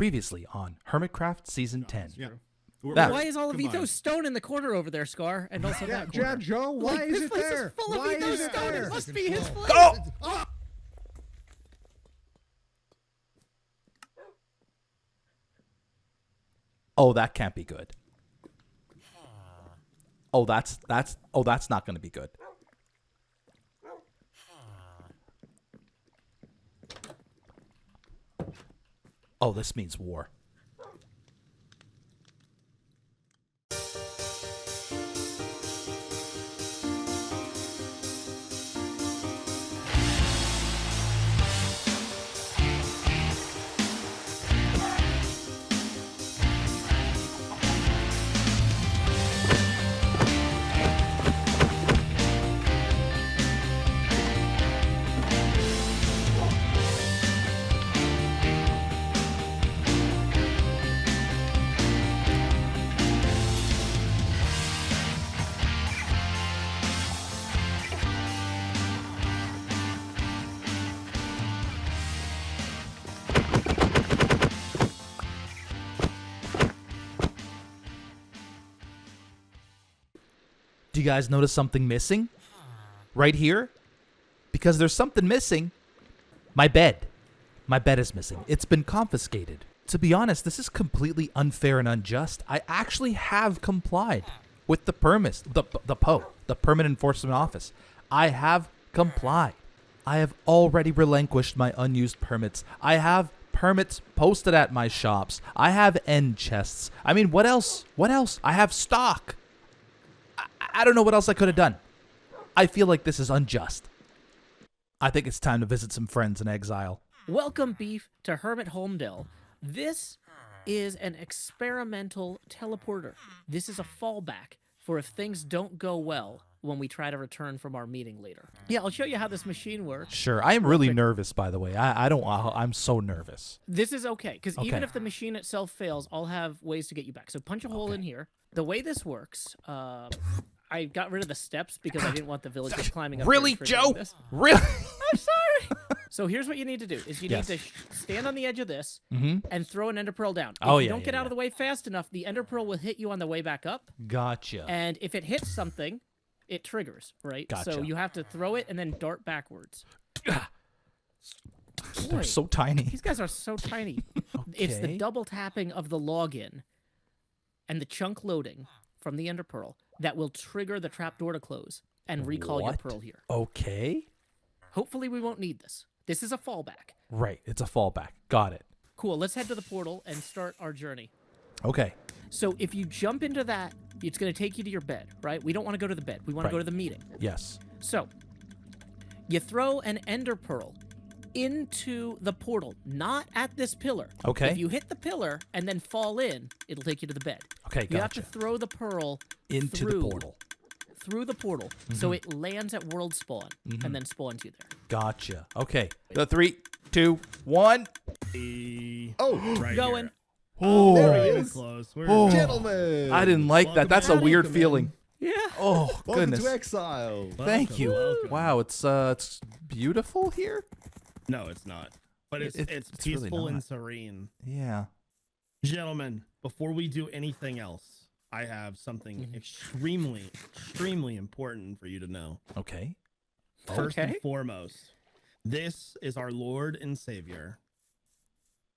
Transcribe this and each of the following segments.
Previously on Hermitcraft Season 10. Yeah. Why is all of Etho's stone in the corner over there, Scar? And also that corner? Joe, why Like, is this it place there? is full of Why Etho's is it stone. there? It must be his place. Go! Oh, that can't be good. Oh, that's not going to be good. Oh, this means war. Do you guys notice something missing? Right here? Because there's something missing. My bed. My bed is missing. It's been confiscated. To be honest, this is completely unfair and unjust. I actually have complied with the permits, the POE, the Permanent Enforcement Office. I have complied. I have already relinquished my unused permits. I have permits posted at my shops. I have end chests. I mean, what else? What else? I have stock. I don't know what else I could have done. I feel like this is unjust. I think it's time to visit some friends in exile. Welcome, Beef, to Hermit Homedale. This is an experimental teleporter. This is a fallback for if things don't go well when we try to return from our meeting later. Yeah, I'll show you how this machine works. Sure. I am really nervous, by the way. I'm so nervous. This is okay, because even if the machine itself fails, I'll have ways to get you back. So punch a hole in here. The way this works, I got rid of the steps because I didn't want the villagers climbing up. Really, here and Joe? this. Really? I'm sorry. So here's what you need to do: is you Yes. need to stand on the edge of this Mm-hmm. and throw an ender pearl down. Oh, if you yeah, don't get yeah, out of the way fast enough, the ender pearl will hit you on the way back up. Gotcha. And if it hits something, it triggers, right? Gotcha. So you have to throw it and then dart backwards. They're Boy, so tiny. these guys are so tiny. It's the Okay. double tapping of the login and the chunk loading from the ender pearl that will trigger the trapdoor to close and recall your What? pearl here. Okay. Hopefully we won't need this. This is a fallback. Right. It's a fallback. Got it. Cool, let's head to the portal and start our journey. Okay. So if you jump into that, it's going to take you to your bed, right? We don't want to go to the bed. We want to go Right. to the meeting. Yes. So you throw an ender pearl into the portal, not at this pillar. Okay. If you hit the pillar and then fall in, it'll take you to the bed. Okay, You have to gotcha. throw the pearl Into the portal. Through the portal, so it lands at world spawn and then spawns you there. Gotcha. Okay. The 3, 2, 1. Oh, Right Going. here. Oh, there he We're is. close. We're Gentlemen. I didn't like that. Welcome That's a in. weird Welcome feeling. Yeah. Oh, Welcome goodness. to exile. Thank you. welcome. Wow, it's beautiful here. No, it's not. But it's It's really peaceful and not. serene. Yeah. Gentlemen, before we do anything else, I have something extremely important for you to know. Okay. First and Okay. foremost, this is our Lord and Savior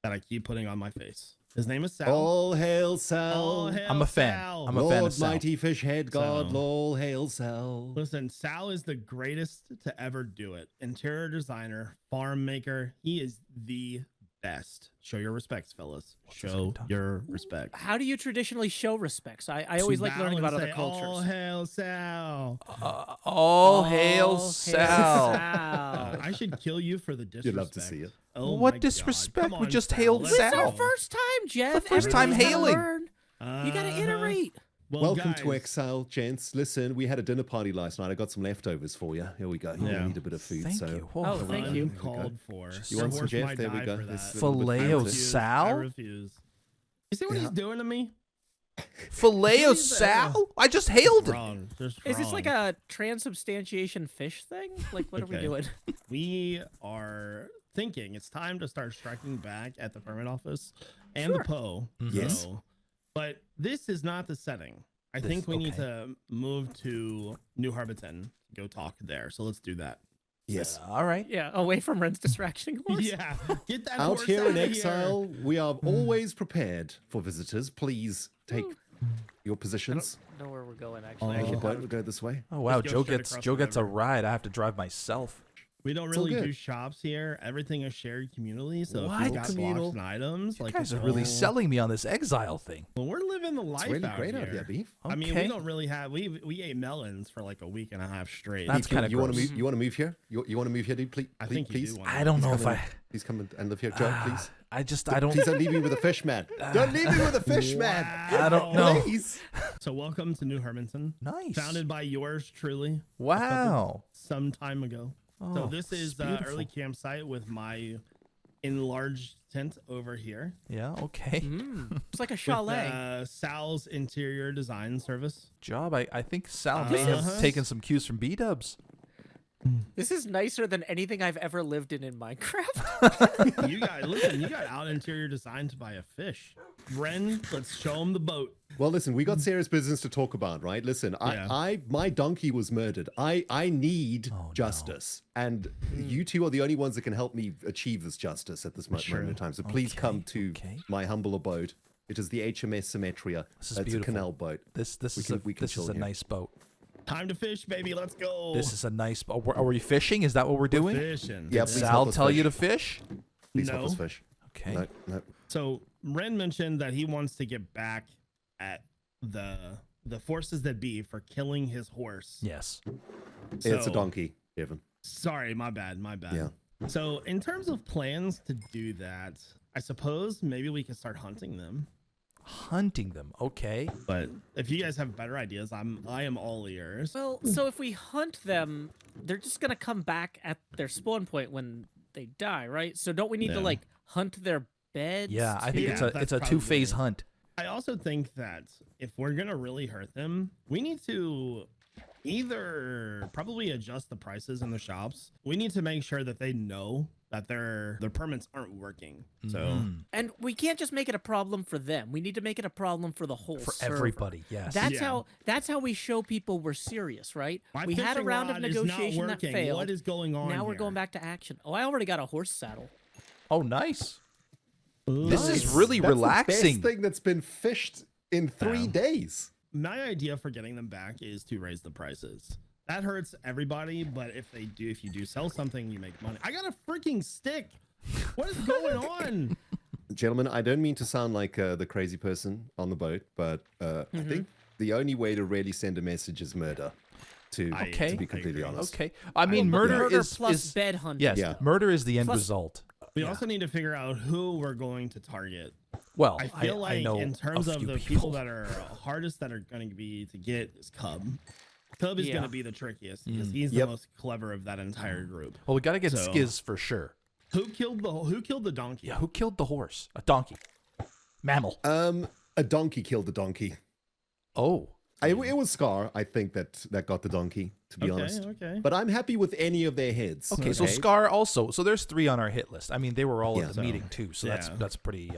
that I keep putting on my face. His name is Sal. All hail All Sal. hail I'm a fan. Sal. I'm a fan of Lord Sal. mighty fish head god, Sal. all hail Sal. Listen, Sal is the greatest to ever do it. Interior designer, farm maker. He is the best. Show your respects, fellas. this Show guy talking? your respects. How do you traditionally show respects? I always like learning about other All cultures. hail Sal. All hail Sal. Sal. I should kill you for the disrespect. You'd love to see it. Oh What my God. disrespect? Come We on, just Sal. hailed Let's Sal. It's our go. first time, Jeff. first time Everybody's gotta hailing. learn. You gotta Uh-huh. iterate. Well, Welcome to guys, exile, gents. Listen, we had a dinner party last night. I got some leftovers for you. Here we go. You Yeah. need a bit of food. Thank so you. Oh, thank you. Uncalled for. You want some, Horse Jeff? might There we die go. for This that. little bit Filet of of food. Sal? I refuse. You see what he's doing to me? Filet of Jesus. Sal? I just hailed him. Wrong. Just Is this like wrong. a transubstantiation fish thing? Like, what are we Okay. doing? We are thinking it's time to start striking back at the permit office and the POE. Yes. So, but this is not the setting. I think we need to move to New Hermitcraft. Go talk there. So let's do that. Yes. All right. Yeah, away from Ren's distracting horse. Yeah, get that Out horse here in outta exile, we are always prepared for visitors. Please take your positions. I don't know where we're going, actually. On I the should boat, we'll go this way. Oh wow, Let's go Joe straight gets across Joe the gets a river. ride. I have to drive myself. We don't It's all really good. do shops here. Everything is shared communally. So if What? you've got Communal. blocks and items, You like guys are it's really all- selling me on this exile thing. Well, we're living the It's life really out great here. out here, Beef. I mean, Okay. we don't really have. We ate melons for like a week and a half straight. That's Beef, you- kinda you want to gross. move? You want to move here? You want to move here, dude? Please, I think please. you do. Want I don't know Please if come I. in. Please come and live here, Joe. Please. I just I don't. Please don't leave me with a fish, man. Don't leave me with a fish, man. I don't know. Please. So welcome to New Hermitcraft. Nice. Founded by yours truly Wow. some time ago. So Oh, this is it's beautiful. early campsite with my enlarged tent over here. Yeah. Okay. It's like a With, chalet. Sal's interior design service. Job. I think Sal may have Uh-huh. taken some cues from B-Dubs. This is nicer than anything I've ever lived in Minecraft. You got listen. You got out interior design to buy a fish. Ren, let's show him the boat. Well, listen, we got serious business to talk about, right? Listen, Yeah. my donkey was murdered. I need Oh, no. justice, and you two are the only ones that can help me achieve this justice at this moment in time. So please come to okay. my humble abode. It is the HMS Symmetria. This is It's a beautiful. canal boat. This We is can- a we can this chill is a here. nice boat. Time to fish, baby. Let's go. This is a nice. Are we fishing? Is that what we're doing? fishing. Yeah, Did please Sal help us tell you fish. to fish? Please help us No. fish. Okay. No, no. So Ren mentioned that he wants to get back at the forces that be for killing his horse. Yes. It's a So- donkey, Evan. Sorry, my bad. Yeah. So in terms of plans to do that, I suppose maybe we could start hunting them. Hunting them. Okay. But if you guys have better ideas, I am all ears. Well, so if we hunt them, they're just gonna come back at their spawn point when they die, right? So don't we need to Yeah. like hunt their beds? Yeah, I think Yeah, it's a that's two-phase probably- hunt. I also think that if we're gonna really hurt them, we need to either probably adjust the prices in the shops. We need to make sure that they know that their permits aren't working. So Mhm. And we can't just make it a problem for them. We need to make it a problem for the whole For server. everybody. Yes. That's how we show people we're serious, right? my We had a fishing round of rod is not negotiation that working. failed. What is going on? Now we're here? going back to action. Oh, I already got a horse saddle. Oh, nice. Ooh. This is Nice. really That's relaxing. the best thing that's been fished in 3 days. My idea for getting them back is to raise the prices. That hurts everybody, but if you do sell something, you make money. I got a freaking stick. What is going on? Gentlemen, I don't mean to sound like the crazy person on the boat, but I think the only way to really send a message is murder. To Okay. be completely agree. honest. Okay. I mean, Well, but murder is plus is bed hunting. yes. Yeah. Murder is the end Plus- result. We also need to figure out who we're going to target. Well, I feel like know in terms a of few the people that are hardest that are going to be to get is Cub. Cub is Yeah. going to be the trickiest because he's Yep. the most clever of that entire group. Well, we got to get So- Skiz for sure. Who killed the donkey? Yeah. Who killed the horse? A donkey. Mammal. A donkey killed the donkey. Oh. It was Scar, I think, that got the donkey, to be honest. Okay. But I'm happy with any of their heads. Okay, so Scar also. So there's 3 on our hit list. I mean, they were all Yeah. at the meeting too, so Yeah. that's pretty.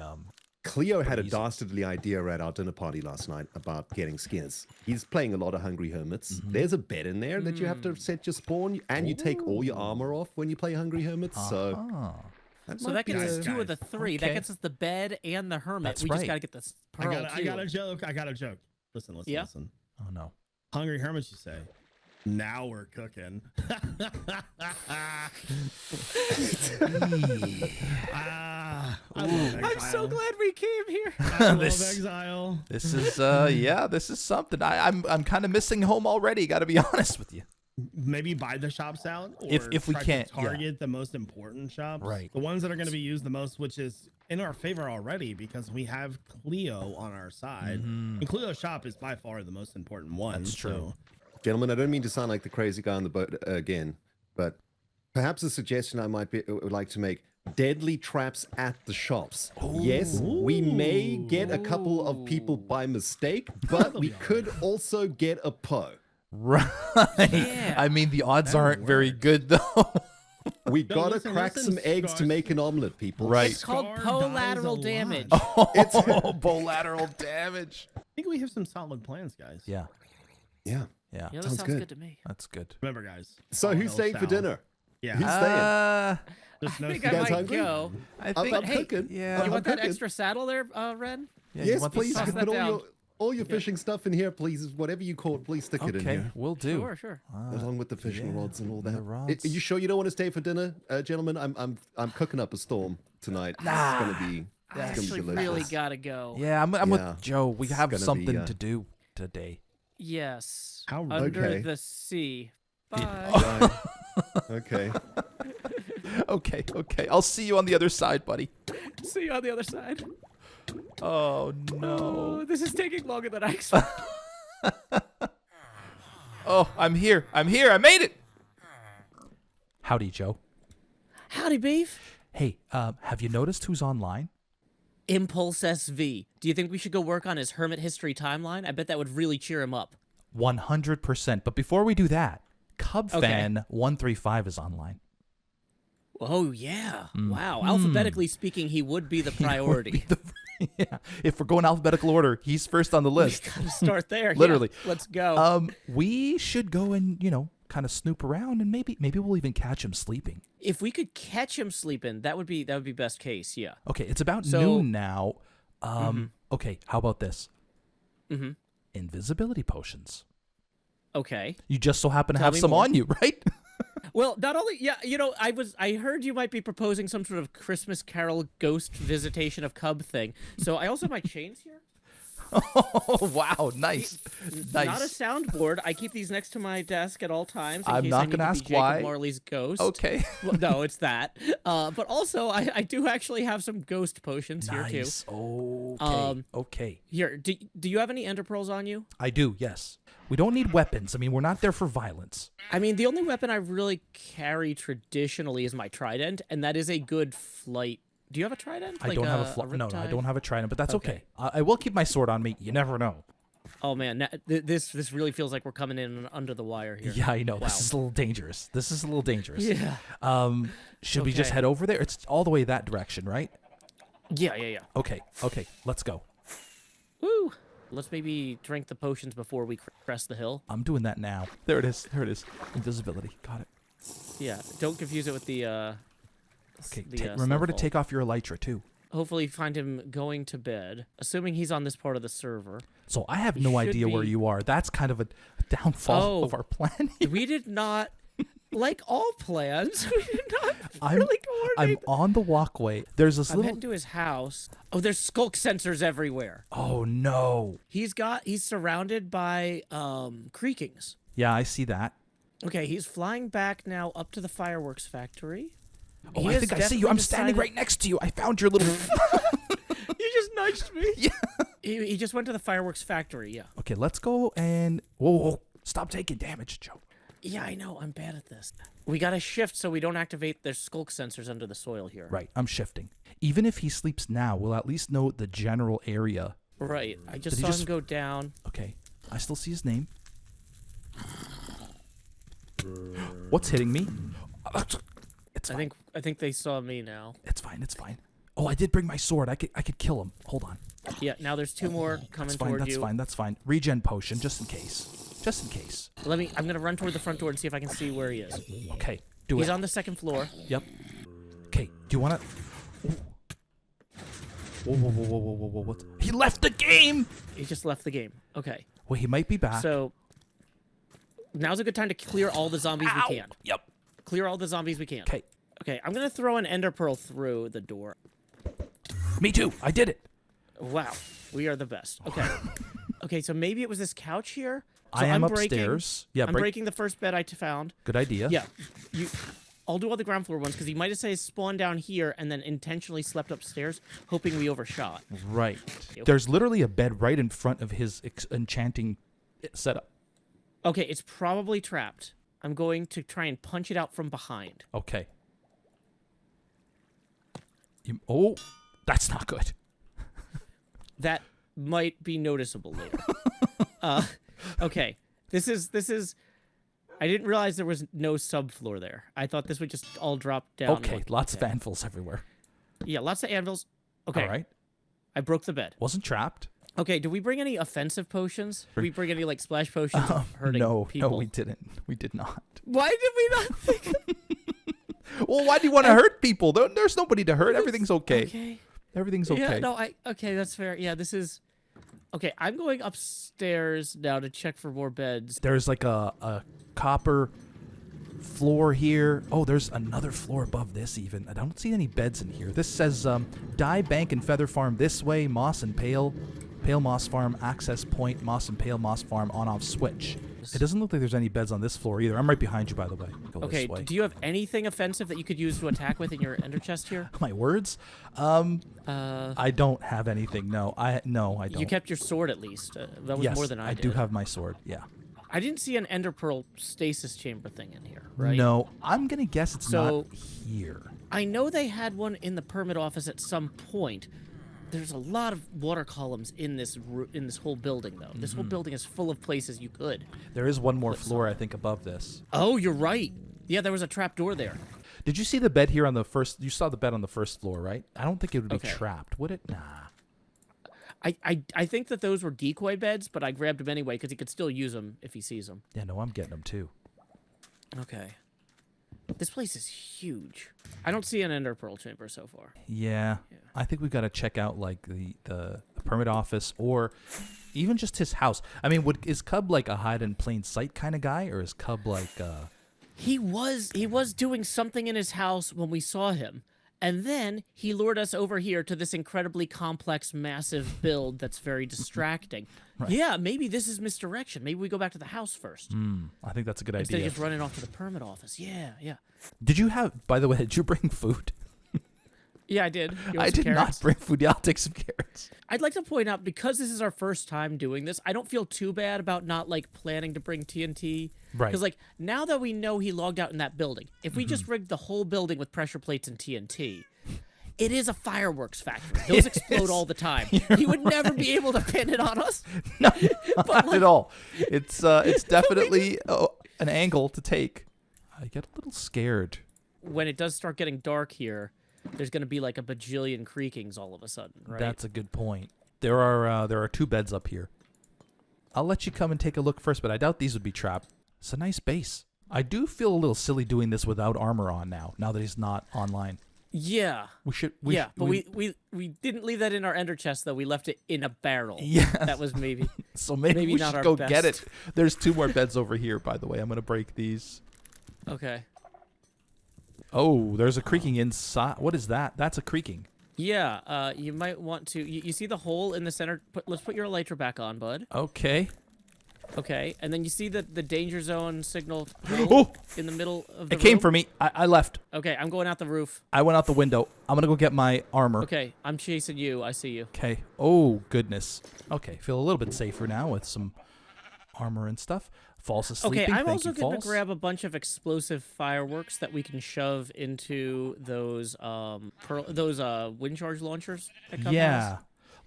Cleo had a easy. dastardly idea at our dinner party last night about getting skins. He's playing a lot of Hungry Hermits. There's a bed in there that you have to set your spawn, and you take all your armor off when you play Hungry Hermits. So Ah. So that gets us Guys, 2 of the 3. That Okay. gets us the bed and the hermit. That's we just right. got to get this I pearl got too. a joke. Listen. Yeah? Listen. Oh no. Hungry Hermits, you say. Now we're cooking. I love I'm so Exile. glad we came here. I love This- Exile. This is yeah, this is something. I'm kind of missing home already. Got to be honest with you. Maybe buy the shops out, or If we try to can't, yeah. target the most important shops, Right. The ones that are going to be used the most, which is in our favor already because we have Cleo on our side, and Cleo's shop is by far the most important one. That's true. Gentlemen, I don't mean to sound like the crazy guy on the boat again, but perhaps a suggestion I would like to make: deadly traps at the shops. Yes, we may get a couple of people by mistake, but we could also get a POE. Right. Yeah. I mean, the odds aren't very good though. We No, gotta listen, crack listen, some eggs to Scar- make an omelet, people. Right. It's called Scar dies lateral a damage. lot. Oh, bilateral damage. I think we have some solid plans, guys. Yeah, Yeah. yeah. You know, that Sounds sounds good. good to me. That's good. Remember, guys. So all who's hell staying for sound. dinner? Yeah. Who's staying? Just no I think You I guys might hungry? go. I I'm, think. I'm cooking. yeah. I'm You want that cooking. extra saddle there, Ren? Yeah, you Yes, want the please. sauce? You Toss put that down. all your fishing stuff in here, please. Whatever you caught, please stick it in Okay, here. we'll do. Sure, sure. Along with the fishing yeah, rods and all the that. rods. Are you sure you don't want to stay for dinner, gentlemen? I'm cooking up a storm tonight. Nah. It's gonna be. I It's actually gonna be really delicious. gotta go. Yeah, I'm Yeah. with Joe. We have gonna be, something to do today. Yes. How rude. Under Okay. the sea. Bye. Right. Okay. Okay. I'll see you on the other side, buddy. See you on the other side. Oh no. Oh, this is taking longer than I expected. Oh, I'm here. I made it. Howdy, Joe. Howdy, Beef. Hey, have you noticed who's online? Impulse SV. Do you think we should go work on his Hermit history timeline? I bet that would really cheer him up. 100%. But before we do that, Okay. CubFan135 is online. Oh, yeah. Mm. Wow. Alphabetically speaking, he would be the priority. Yeah. If we're going alphabetical order, he's first on the list. Gotta start there. Yeah, Literally. let's go. We should go and, kind of snoop around, and maybe we'll even catch him sleeping. If we could catch him sleeping, that would be best case. Yeah. Okay, it's about So- noon now. Okay, how about this? Mm-hmm. Invisibility potions. Okay. You just so happen to Tell have me some more. on you, right? Well, not only I heard you might be proposing some sort of Christmas Carol ghost visitation of Cub thing. So I also have my chains here. Oh, wow, nice. Not a soundboard. I keep these next to my desk at all times. In I'm case not I need gonna to ask be Jacob why. Marley's ghost. Okay. Well, no, it's that. But also, I do actually have some ghost potions here too. Nice. Okay. Okay. Here, do you have any ender pearls on you? I do, yes. We don't need weapons. I mean, we're not there for violence. I mean, the only weapon I really carry traditionally is my trident, and that is a good flight. Do you have a trident? I don't have a no, I don't have a trident, but that's okay. I will keep my sword on me. You never know. Oh man, this really feels like we're coming in under the wire here. Yeah, I know. Wow. This is a little dangerous. Yeah. Should we just Okay. head over there? It's all the way that direction, right? Yeah. Okay. Let's go. Woo! Let's maybe drink the potions before we crest the hill. I'm doing that now. There it is. Invisibility. Got it. Yeah, don't confuse it with the. Okay. the, remember to snowfall. take off your elytra too. Hopefully, find him going to bed. Assuming he's on this part of the server. So I have He no should idea where be- you are. That's kind of a downfall Oh. of our plan. here. We did not, like all plans, we did not I'm- really I'm coordinate. on the walkway. There's this I'm little. heading to his house. Oh, there's skulk sensors everywhere. Oh no. He's surrounded by creakings. Yeah, I see that. Okay, he's flying back now up to the fireworks factory. Oh, He I has think I see you. definitely I'm standing decided- right next to you. I found your little. You just nudged me. Yeah. He just went to the fireworks factory, yeah. Okay, let's go and whoa, stop taking damage, Joe. Yeah, I know. I'm bad at this. We gotta shift so we don't activate their skulk sensors under the soil here. Right, I'm shifting. Even if he sleeps now, we'll at least know the general area. Right. I just Did he saw just- him go down. Okay, I still see his name. What's hitting me? It's fine. I think they saw me now. It's fine. It's fine. Oh, I did bring my sword. I could kill him. Hold on. Yeah. Now there's two more coming That's fine. toward That's you. fine. That's fine. Regen potion, just in case. Just in case. I'm gonna run toward the front door and see if I can see where he is. Okay, do He's it. on the second floor. Yep. Okay, do you want to? Whoa. What? He left the game! He just left the game. Okay. Well, he might be back. So now's a good time to clear all the zombies Ow! we can. Yep. Clear all the zombies we can. Okay. Okay, I'm gonna throw an ender pearl through the door. Me too. I did it. Wow, we are the best. Okay. Okay, so maybe it was this couch here. So I am I'm breaking- upstairs. Yeah, I'm breaking the first bed I found. Good idea. Yeah. I'll do all the ground floor ones because he might have said spawned down here and then intentionally slept upstairs, hoping we overshot. Right. There's literally a bed right in front of his enchanting setup. Okay, it's probably trapped. I'm going to try and punch it out from behind. Okay. Oh, that's not good. That might be noticeable later. Okay, this is I didn't realize there was no subfloor there. I thought this would just all drop down. Okay, lots of anvils everywhere. Yeah, lots of anvils. Okay. All right. I broke the bed. Wasn't trapped. Okay, do we bring any offensive potions? Did we bring any like splash potions of hurting No, people? no, we didn't. We did not. Why did we not think? Well, why do you want to hurt people? There's nobody to hurt. Everything's okay. Okay. Everything's okay. Yeah, no, okay, that's fair. Yeah, this is okay. I'm going upstairs now to check for more beds. There's like a copper floor here. Oh, there's another floor above this even. I don't see any beds in here. This says Dye Bank and Feather Farm this way, Moss and Pale Moss Farm, access point, Moss and Pale Moss Farm on-off switch. It doesn't look like there's any beds on this floor either. I'm right behind you, by the way. Go Okay, this way. do you have anything offensive that you could use to attack with in your ender chest here? My words? I don't have anything. No, I don't. You kept your sword at least. That was yes, more than I did. do have my sword. Yeah. I didn't see an ender pearl stasis chamber thing in here, right? No, I'm gonna guess it's So- not here. I know they had one in the permit office at some point. There's a lot of water columns in this whole building, though. This whole building is full of places you could. There is one more floor, I think, above this. Oh, you're right. Yeah, there was a trap door there. Did you see the bed here on the first? You saw the bed on the first floor, right? I don't think it would be Okay. trapped, would it? Nah. I think that those were decoy beds, but I grabbed them anyway because he could still use them if he sees them. Yeah, no, I'm getting them too. Okay. This place is huge. I don't see an ender pearl chamber so far. Yeah, I think we got to check out like the permit office or even just his house. I mean, is Cub like a hide in plain sight kind of guy, or is Cub like? He was doing something in his house when we saw him. And then he lured us over here to this incredibly complex, massive build that's very distracting. Right. Yeah, maybe this is misdirection. Maybe we go back to the house first. I think that's a good Instead idea. of just running off to the permit office. Yeah, yeah. Did you have? By the way, did you bring food? Yeah, I did. You want I some did not carrots? bring food. Yeah, I'll take some carrots. I'd like to point out, because this is our first time doing this, I don't feel too bad about not, like, planning to bring TNT. Right. Because, like, now that we know he logged out in that building, if we just rigged the whole building with pressure plates and TNT, it is a fireworks factory. Those explode all the time. He would never be able to pin it on us. No, not at all. It's definitely an angle to take. I get a little scared. When it does start getting dark here, there's going to be, like, a bajillion creakings all of a sudden, right? That's a good point. There are 2 beds up here. I'll let you come and take a look first, but I doubt these would be trapped. It's a nice base. I do feel a little silly doing this without armor on now that he's not online. Yeah. We didn't leave that in our ender chest, though. We left it in a barrel. Yeah. That was maybe... So maybe Maybe we not should our go get it. best. There's 2 more beds over here, by the way. I'm going to break these. Okay. Oh, there's a creaking inside. What is that? That's a creaking. Yeah, you might want to... You see the hole in the center? Let's put your elytra back on, bud. Okay. Okay, and then you see the danger zone signal Oh! in the middle of the It came room? for me. I left. Okay, I'm going out the roof. I went out the window. I'm going to go get my armor. Okay, I'm chasing you. I see you. Okay. Oh, goodness. Okay, feel a little bit safer now with some armor and stuff. False asleep. Okay, I'm Thank also you, going to False. grab a bunch of explosive fireworks that we can shove into those wind charge launchers that come Yeah. has.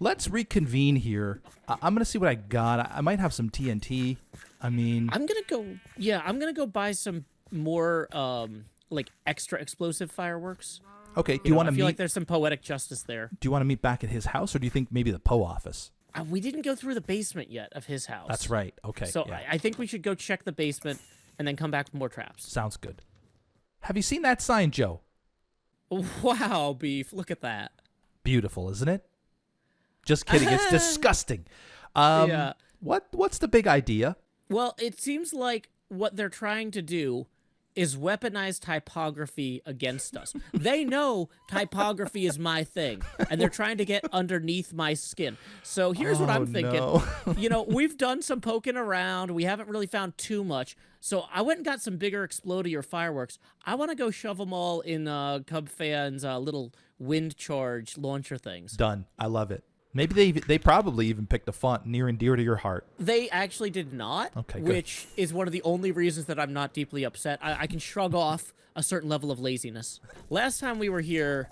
Let's reconvene here. I'm going to see what I got. I might have some TNT. I mean, I'm gonna go buy some more like extra explosive fireworks. okay. Do you want I to feel meet? like there's some poetic justice there. Do you want to meet back at his house, or do you think maybe the POE office? We didn't go through the basement yet of his house. That's right. Okay. So yeah. I think we should go check the basement and then come back with more traps. Sounds good. Have you seen that sign, Joe? Wow, Beef! Look at that. Beautiful, isn't it? Just kidding. It's disgusting. Yeah. What's the big idea? Well, it seems like what they're trying to do is weaponize typography against us. They know typography is my thing, and they're trying to get underneath my skin. So here's what I'm thinking. No. We've done some poking around. We haven't really found too much. So I went and got some bigger explodey or fireworks. I want to go shove them all in Cub Fan's little wind charge launcher things. Done. I love it. Maybe they probably even picked a font near and dear to your heart. They actually did not, Okay, good. which is one of the only reasons that I'm not deeply upset. I can shrug off a certain level of laziness. Last time we were here,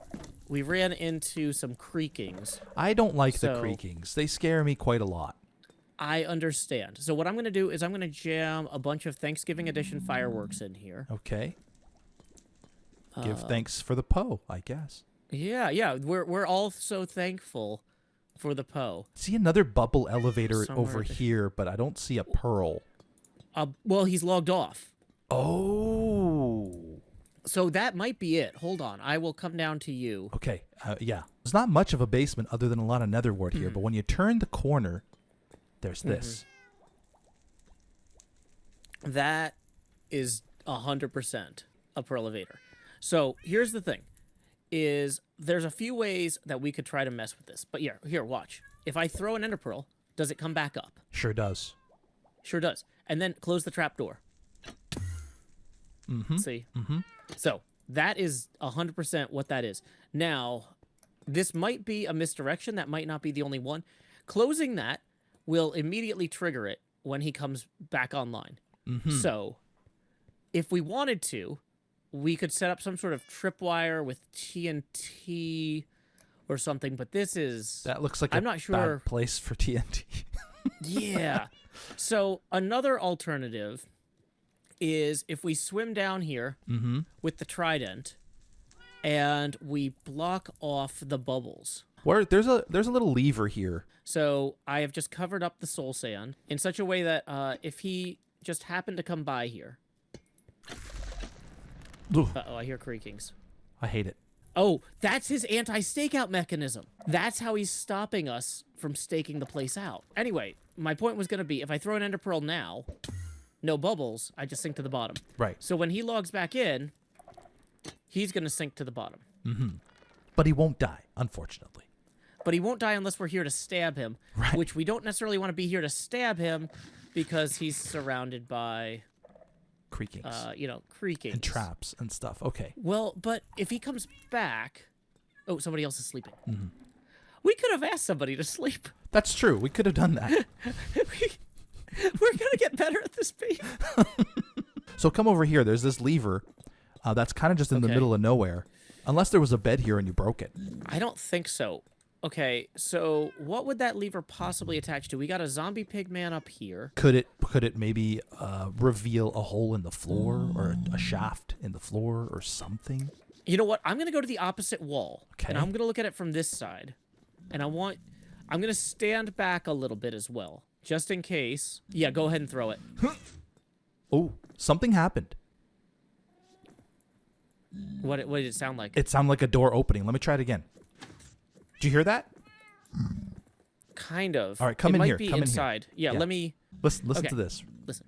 we ran into some creakings. I don't like the So- creakings. They scare me quite a lot. I understand. So what I'm going to do is I'm going to jam a bunch of Thanksgiving edition fireworks in here. Okay. Give thanks for the Poe, I guess. Yeah. We're all so thankful for the Poe. See another bubble elevator Somewhere over there. here, but I don't see a pearl. Well, he's logged off. Oh. So that might be it. Hold on. I will come down to you. Okay. Yeah. There's not much of a basement other than a lot of netherwort here, but when you turn the corner, there's this. That is 100% a perlevator. So here's the thing, is there's a few ways that we could try to mess with this. But here, watch. If I throw an ender pearl, does it come back up? Sure does. Sure does. And then close the trap door. See? So that is 100% what that is. Now, this might be a misdirection. That might not be the only one. Closing that will immediately trigger it when he comes back online. So if we wanted to, we could set up some sort of tripwire with TNT or something, but this is... That looks like I'm a not sure. bad place for TNT. Yeah. So another alternative is if we swim down here with the trident and we block off the bubbles. Where there's a little lever here. So I have just covered up the soul sand in such a way that if he just happened to come by here... Ugh, Uh-oh, I hear creakings. I hate it. Oh, that's his anti-stakeout mechanism. That's how he's stopping us from staking the place out. Anyway, my point was going to be, if I throw an ender pearl now, no bubbles, I just sink to the bottom. Right. So when he logs back in, he's going to sink to the bottom. But he won't die, unfortunately. But he won't die unless we're here to stab him, Right. which we don't necessarily want to be here to stab him because he's surrounded by, Creakings. creakings. And traps and stuff. Okay. Well, but if he comes back... Oh, somebody else is sleeping. We could have asked somebody to sleep. That's true. We could have done that. We're going to get better at this beef. So come over here. There's this lever that's kind of just in the Okay. middle of nowhere. Unless there was a bed here and you broke it. I don't think so. Okay, so what would that lever possibly attach to? We got a zombie pig man up here. Could it maybe reveal a hole in the floor or a shaft in the floor or something? You know what? I'm going to go to the opposite wall. Okay. And I'm going to look at it from this side. And I'm going to stand back a little bit as well, just in case. Yeah, go ahead and throw it. Oh, something happened. What did it sound like? It sounded like a door opening. Let me try it again. Did you hear that? Kind of. All right, come it in might here, be come in here. inside. Yeah, Yeah. let me Listen Okay. to this. listen.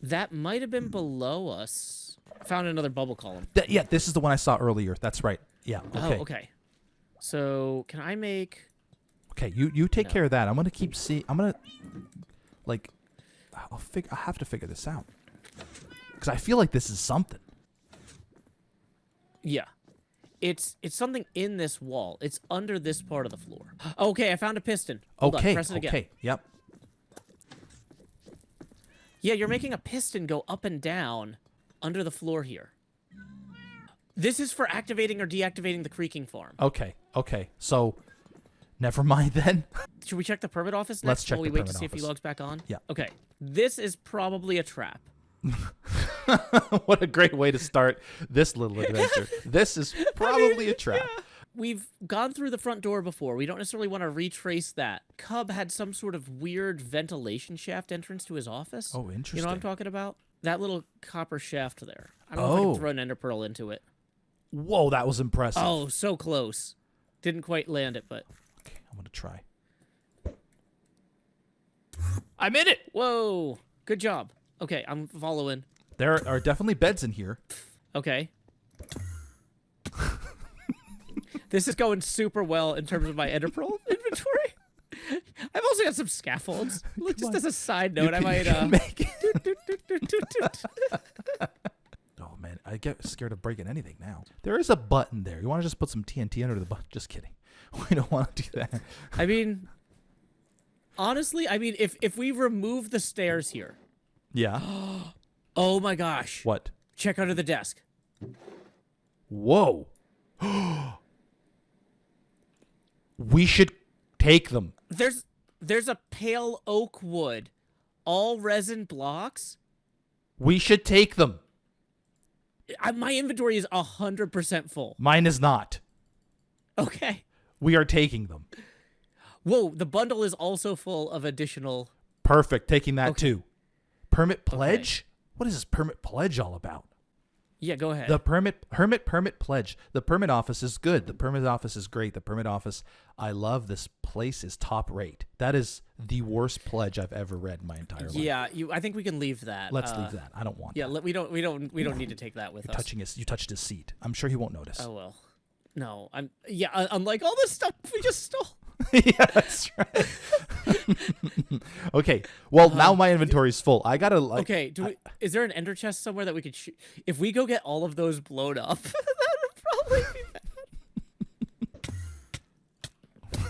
That might have been below us. I found another bubble column. Yeah, this is the one I saw earlier. That's right. Yeah. Okay. Oh, okay. So, can I make... Okay, you take No. care of that. I'm gonna keep seeing. I'm gonna like. I have to figure this out because I feel like this is something. Yeah. It's something in this wall. It's under this part of the floor. Okay, I found a piston. Hold on, Okay. press it again. Okay. Yep. Yeah, you're making a piston go up and down under the floor here. This is for activating or deactivating the creaking farm. Okay. Okay. So, never mind then. Should we check the permit office next Let's check while we the wait to permit see if he office. logs back on? Yeah. Okay. This is probably a trap. What a great way to start this little adventure. This is probably a trap. We've gone through the front door before. We don't necessarily want to retrace that. Cub had some sort of weird ventilation shaft entrance to his office. Oh, You know interesting. what I'm talking about? That little copper shaft there. I don't know if I Oh. can throw an ender pearl into it. Whoa, that was impressive. Oh, so close. Didn't quite land it, but... Okay, I'm gonna try. I'm in it! Whoa! Good job. Okay, I'm following. There are definitely beds in here. Okay. This is going super well in terms of my ender pearl inventory. I've also got some scaffolds. Just on. as a side You note, I can- you might... can make it. Oh man, I get scared of breaking anything now. There is a button there. You want to just put some TNT under the button? Just kidding. We don't want to do that. I mean... Honestly, if we remove the stairs here... Yeah. Oh my gosh. What? Check under the desk. Whoa. We should Take them. There's a pale oak wood, all resin blocks. We should take them. My inventory is 100% full. Mine is not. Okay. We are taking them. Whoa, the bundle is also full of additional. Perfect. Taking that Okay. too. Permit pledge? What is this permit pledge all about? Yeah, go ahead. The permit pledge. The permit office is good. The permit office is great. The permit office, I love. This place is top rate. That is the worst pledge I've ever read in my entire life. Yeah, I think we can leave that. Let's leave that. I don't want Yeah, that. we don't need to take that with us. You touched his seat. I'm sure he won't notice. Oh well. No, unlike all this stuff we just stole. Yeah, that's right. Okay. Well, now my inventory's full. I gotta like. Okay, is there an ender chest somewhere that we could shoot? If we go get all of those blown up, that would probably be bad.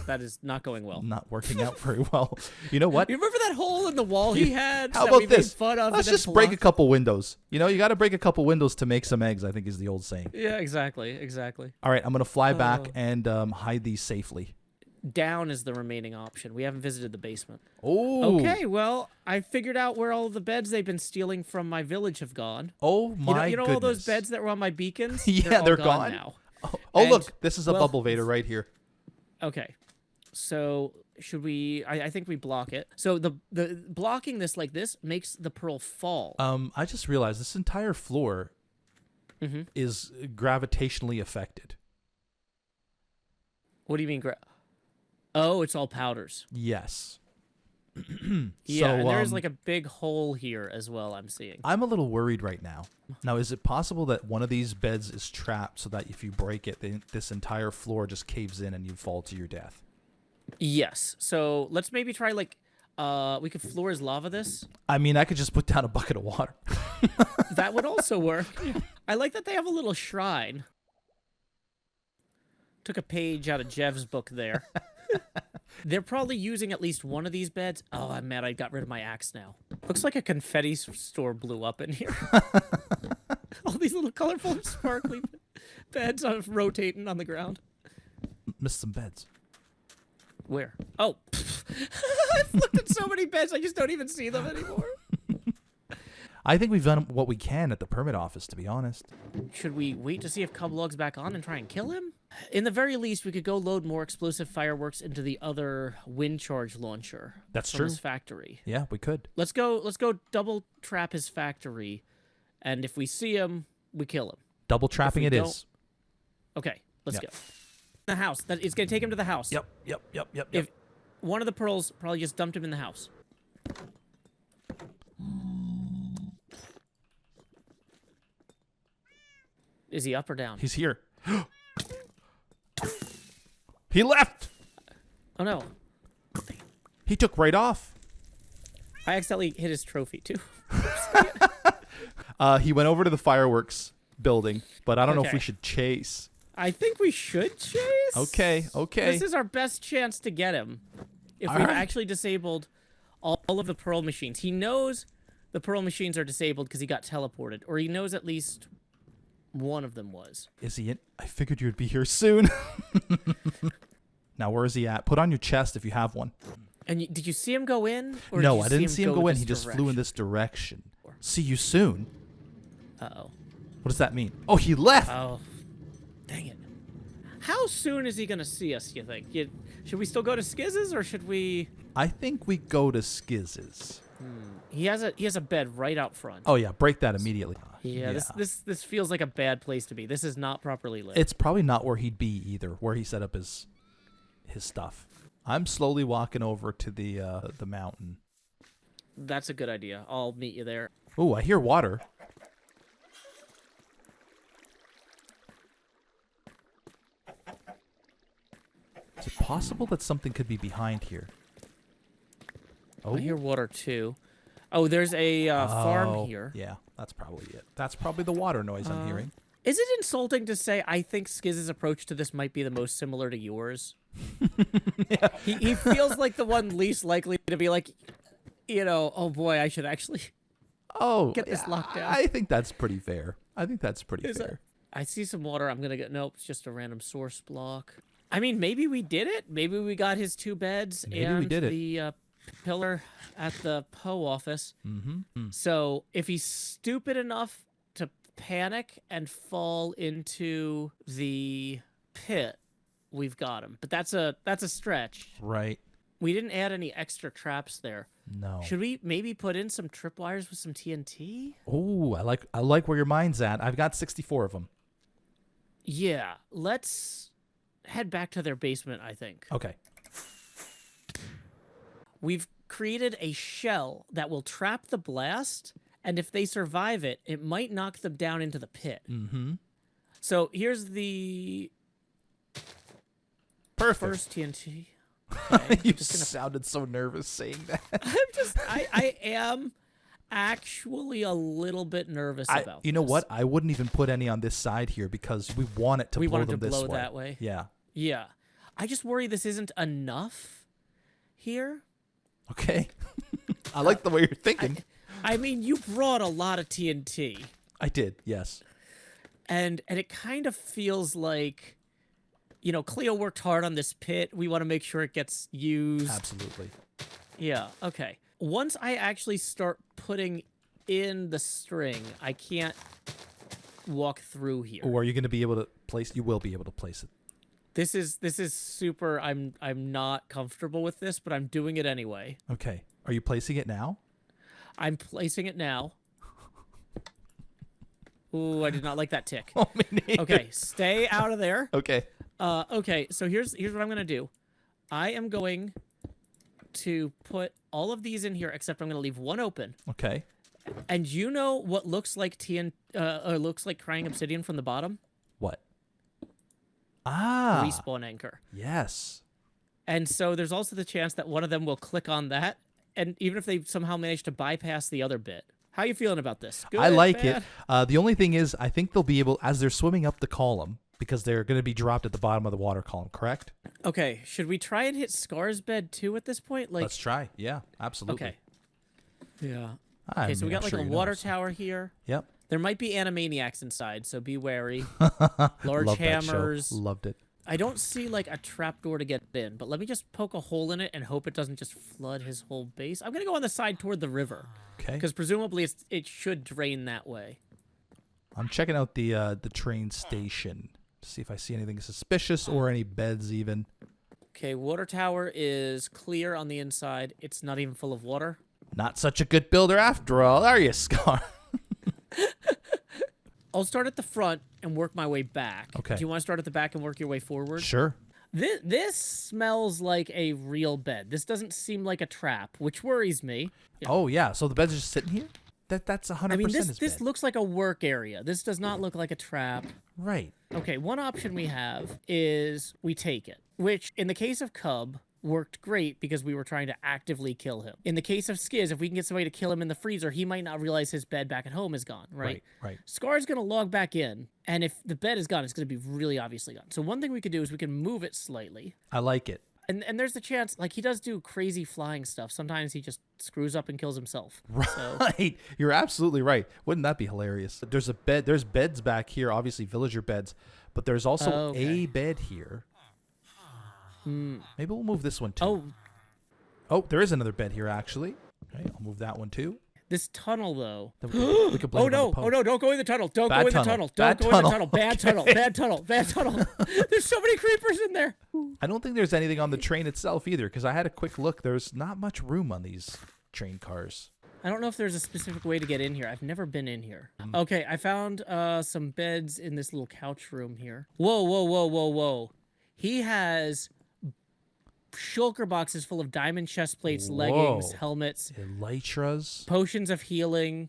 That is not going well. Not working out very well. You know what? You remember that hole in the wall he had? How that about we made this? fun of Let's and then just break a blocked? couple windows. You know, you got to break a couple windows to make some eggs, I think is the old saying. Yeah, exactly. All right, I'm going to fly back and hide these safely. Down is the remaining option. We haven't visited the basement. Oh. Okay, well, I figured out where all of the beds they've been stealing from my village have gone. Oh, my You know all those goodness. beds that were on my beacons? Yeah, all they're gone gone? now. Oh, And, look. This is a well, bubble vader right here. Okay. So should we? I think we block it. So the blocking this like this makes the pearl fall. I just realized this entire floor is gravitationally affected. What do you mean? Oh, it's all powders. Yes. Yeah, So, and there's like a big hole here as well. I'm seeing. I'm a little worried right now. Now, is it possible that one of these beds is trapped so that if you break it, this entire floor just caves in and you fall to your death? Yes. So let's maybe try like we could floor as lava this. I mean, I could just put down a bucket of water. That would also work. I like that they have a little shrine. Took a page out of Jev's book there. They're probably using at least one of these beds. Oh, I'm mad I got rid of my axe now. Looks like a confetti store blew up in here. All these little colorful, sparkly beds are rotating on the ground. Missed some beds. Where? Oh. I've looked at so many beds, I just don't even see them anymore. I think we've done what we can at the permit office, to be honest. Should we wait to see if Cublog's back on and try and kill him? In the very least, we could go load more explosive fireworks into the other wind charge launcher. That's from true. His factory. Yeah, we could. Let's go double trap his factory, and if we see him, we kill him. Double trapping we it don't- is. Okay, let's Yep. go. The house. It's gonna take him to the house. Yep. If one of the pearls probably just dumped him in the house. Is he up or down? He's here. He left. Oh no. He took right off. I accidentally hit his trophy too. He went over to the fireworks building, but I don't know if Okay. we should chase. I think we should chase. Okay. This is our best chance to get him. If All we've right. actually disabled all of the pearl machines. He knows the pearl machines are disabled because he got teleported, or he knows at least one of them was. Is he in? I figured you'd be here soon. Now, where is he at? Put on your chest if you have one. And did you see him go in? Or No, did I you didn't see him go in. this He just flew in direction? this direction. See you soon. Uh-oh. What does that mean? Oh, he left. Oh, dang it. How soon is he going to see us, you think? Should we still go to Skizz's, or should we... I think we go to Skizz's. He has a bed right out front. Oh yeah, break that immediately. Yeah, this feels like a bad place to be. This is not properly lit. It's probably not where he'd be either, where he set up his stuff. I'm slowly walking over to the mountain. That's a good idea. I'll meet you there. Oh, I hear water. Is it possible that something could be behind here? Oh, I hear water too. Oh, there's a farm Oh, here. Yeah, that's probably it. That's probably the water noise I'm hearing. Is it insulting to say I think Skizz's approach to this might be the most similar to yours? He feels like the one least likely to be like, oh boy, I should actually Oh, get this locked down. I think that's pretty fair. I think that's pretty Is it? fair. I see some water. I'm gonna get. Nope, it's just a random source block. I mean, maybe we did it. Maybe we got his 2 beds Maybe and we did it. the pillar at the POE office. Mm-hmm. So if he's stupid enough to panic and fall into the pit, we've got him. But that's a stretch. Right. We didn't add any extra traps there. No. Should we maybe put in some tripwires with some TNT? Oh, I like where your mind's at. I've got 64 of them. Yeah, let's head back to their basement, I think. Okay. We've created a shell that will trap the blast, and if they survive it, it might knock them down into the pit. Mm-hmm. So here's the Perfect. first TNT. Okay, You I'm just gonna- sounded so nervous saying that. I am actually a little bit nervous about You know this. what? I wouldn't even put any on this side here because we want it to We blow want it them to this blow way. that way. Yeah. Yeah. I just worry this isn't enough here. Okay. I like the way you're thinking. I mean, you brought a lot of TNT. I did. Yes. And it kind of feels like, you know, Cleo worked hard on this pit. We want to make sure it gets used. Absolutely. Yeah, okay. Once I actually start putting in the string, I can't walk through here. Or are you going to be able to place? You will be able to place it. This is super. I'm not comfortable with this, but I'm doing it anyway. Okay. Are you placing it now? I'm placing it now. Ooh, I did not like that tick. Oh, me neither. Okay, stay out of there. Okay. Okay, so here's what I'm gonna do. I am going to put all of these in here, except I'm gonna leave one open. Okay. And you know what looks like looks like crying obsidian from the bottom? What? Ah. Respawn anchor. Yes. And so there's also the chance that one of them will click on that, and even if they somehow manage to bypass the other bit. How you feeling about this? Good, I like bad? it. The only thing is, I think they'll be able, as they're swimming up the column, because they're going to be dropped at the bottom of the water column, correct? Okay, should we try and hit Scar's bed too at this point? Like, Let's try. Yeah, absolutely. okay. Yeah. I Okay, so we mean, got I'm like sure a you water know, so- tower here. Yep. There might be animaniacs inside, so be wary. Large Love that show. hammers. Loved it. I don't see like a trapdoor to get in, but let me just poke a hole in it and hope it doesn't just flood his whole base. I'm gonna go on the side toward the river Okay. because presumably it should drain that way. I'm checking out the train station to see if I see anything suspicious or any beds even. Okay, water tower is clear on the inside. It's not even full of water. Not such a good builder after all, are you, Scar? I'll start at the front and work my way back. Okay. Do you want to start at the back and work your way forward? Sure. This smells like a real bed. This doesn't seem like a trap, which worries me. Yeah. Oh yeah. So the bed's just sitting here. That's 100%. I mean, his this bed. looks like a work area. This does not look like a trap. Right. Okay, one option we have is we take it, which in the case of Cub worked great because we were trying to actively kill him. In the case of Skiz, if we can get somebody to kill him in the freezer, he might not realize his bed back at home is gone, right? Right. Scar's going to log back in, and if the bed is gone, it's going to be really obviously gone. So one thing we could do is we can move it slightly. I like it. And there's the chance, like, he does do crazy flying stuff. Sometimes he just screws up and kills himself. So, Right. You're absolutely right. Wouldn't that be hilarious? There's a bed. There's beds back here, obviously villager beds, but there's also Okay. a bed here. Maybe we'll move this one too. oh, There is another bed here actually. Okay, I'll move that one too. this tunnel, though. Then we can blame Oh it on no! the Poe. Oh no! Don't go in the tunnel! Don't Bad go in tunnel. the tunnel! Bad Don't go in the tunnel. tunnel! Bad tunnel! Bad tunnel! Bad tunnel! There's so many creepers in there. I don't think there's anything on the train itself either, because I had a quick look. There's not much room on these train cars. I don't know if there's a specific way to get in here. I've never been in here. Okay, I found some beds in this little couch room here. Whoa! Whoa! Whoa! Whoa! Whoa! He has shulker boxes full of diamond chest plates, leggings, Whoa. helmets, Elytras. potions of healing.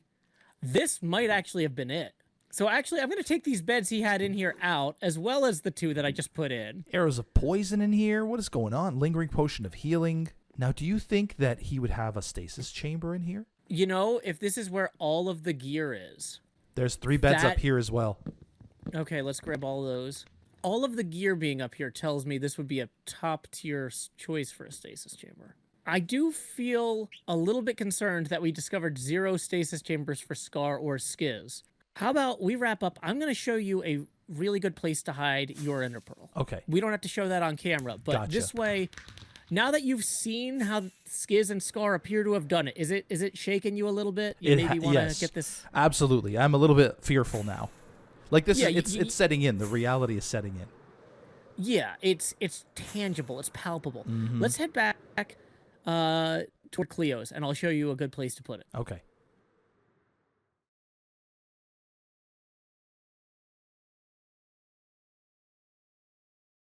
This might actually have been it. So actually, I'm going to take these beds he had in here out, as well as the two that I just put in. Arrows of poison in here. What is going on? Lingering potion of healing. Now, do you think that he would have a stasis chamber in here? You know, if this is where all of the gear is. There's 3 beds up That- here as well. Okay, let's grab all those. All of the gear being up here tells me this would be a top tier choice for a stasis chamber. I do feel a little bit concerned that we discovered 0 stasis chambers for Scar or Skiz. How about we wrap up? I'm going to show you a really good place to hide your ender pearl. Okay. We don't have to show that on camera, but Gotcha. this way, now that you've seen how Skiz and Scar appear to have done it, is it shaking you a little bit? You maybe want to yes, get this. Absolutely. I'm a little bit fearful now. Like this, Yeah, it's setting in. The reality is setting in. Yeah, it's tangible. It's palpable. Mm-hmm. Let's head back toward Cleo's, and I'll show you a good place to put it. Okay.